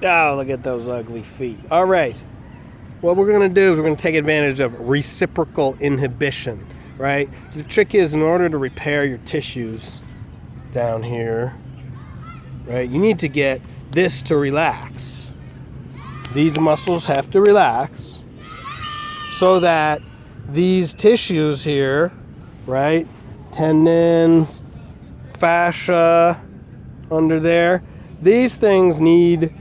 Oh, look at those ugly feet. All right. What we're going to do is we're going to take advantage of reciprocal inhibition, right? The trick is, in order to repair your tissues down here, right, you need to get this to relax. These muscles have to relax so that these tissues here, right, tendons, fascia under there, these things need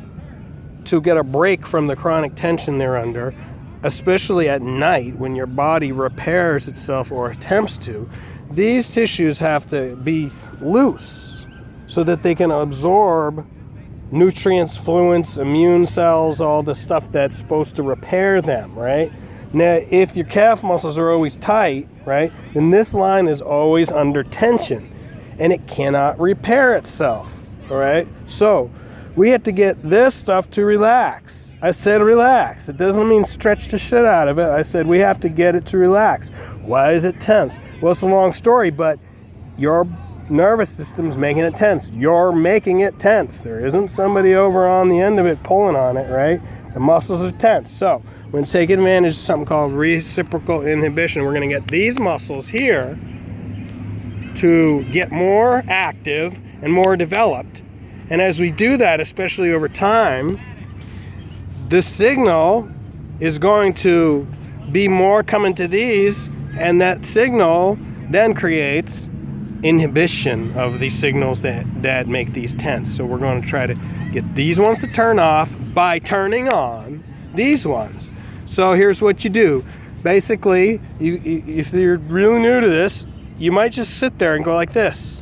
to get a break from the chronic tension they're under, especially at night when your body repairs itself or attempts to. These tissues have to be loose so that they can absorb nutrients, fluids, immune cells, all the stuff that's supposed to repair them, right? Now, if your calf muscles are always tight, right, then this line is always under tension and it cannot repair itself, all right? So we have to get this stuff to relax. I said relax. It doesn't mean stretch the shit out of it. I said we have to get it to relax. Why is it tense? Well, it's a long story, but your nervous system's making it tense. You're making it tense. There isn't somebody over on the end of it pulling on it, right? The muscles are tense. So we're going to take advantage of something called reciprocal inhibition. We're going to get these muscles here to get more active and more developed. And as we do that, especially over time, the signal is going to be more coming to these, and that signal then creates inhibition of these signals that make these tense. So we're going to try to get these ones to turn off by turning on these ones. So here's what you do. Basically, if you're really new to this, you might just sit there and go like this.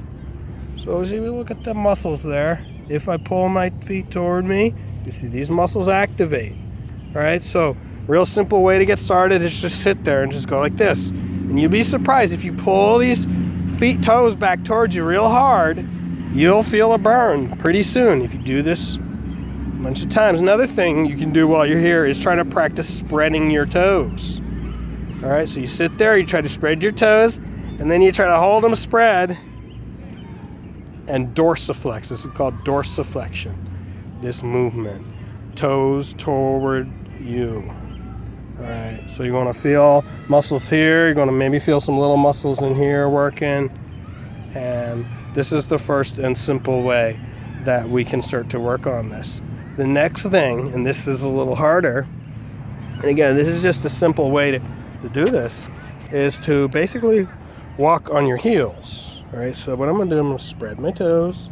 So as you look at the muscles there, if I pull my feet toward me, you see these muscles activate. All right, so real simple way to get started is just sit there and just go like this. And you'll be surprised if you pull these toes back towards you real hard, you'll feel a burn pretty soon if you do this a bunch of times. Another thing you can do while you're here is try to practice spreading your toes. All right, so you sit there, you try to spread your toes, and then you try to hold them spread and dorsiflex. This is called dorsiflexion, this movement. Toes toward you. All right, so you're going to feel muscles here. You're going to maybe feel some little muscles in here working. And this is the first and simple way that we can start to work on this. The next thing, and this is a little harder, and again, this is just a simple way to do this, is to basically walk on your heels. All right, so what I'm going to do, I'm going to spread my toes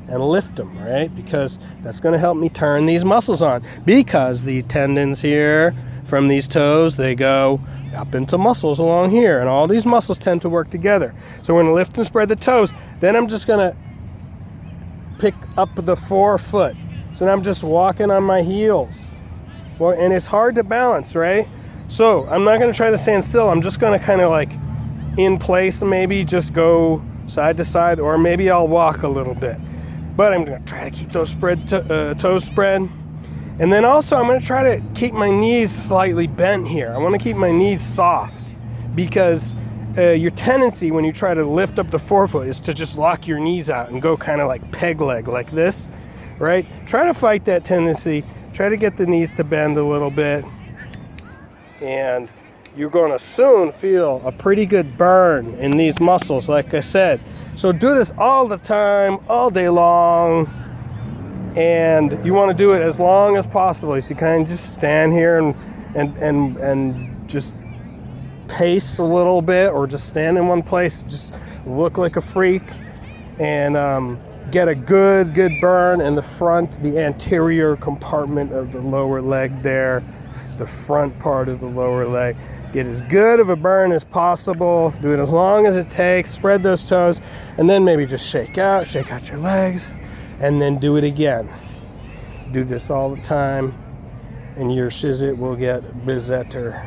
and lift them, right? Because that's going to help me turn these muscles on. Because the tendons here from these toes, they go up into muscles along here. And all these muscles tend to work together. So we're going to lift and spread the toes. Then I'm just going to pick up the forefoot. So now I'm just walking on my heels. Well, and it's hard to balance, right? So I'm not going to try to stand still. I'm just going to kind of like in place, maybe just go side to side, or maybe I'll walk a little bit. But I'm going to try to keep those toes spread. And then also I'm going to try to keep my knees slightly bent here. I want to keep my knees soft, because your tendency when you try to lift up the forefoot is to just lock your knees out and go kind of like peg leg like this, right? Try to fight that tendency. Try to get the knees to bend a little bit. And you're going to soon feel a pretty good burn in these muscles, like I said. So do this all the time, all day long, and you want to do it as long as possible. So you kind of just stand here and just pace a little bit, or just stand in one place, just look like a freak, and get a good burn in the front, the anterior compartment of the lower leg there, the front part of the lower leg. Get as good of a burn as possible. Do it as long as it takes. Spread those toes, and then maybe just shake out your legs, and then do it again. Do this all the time, and your shizit will get better.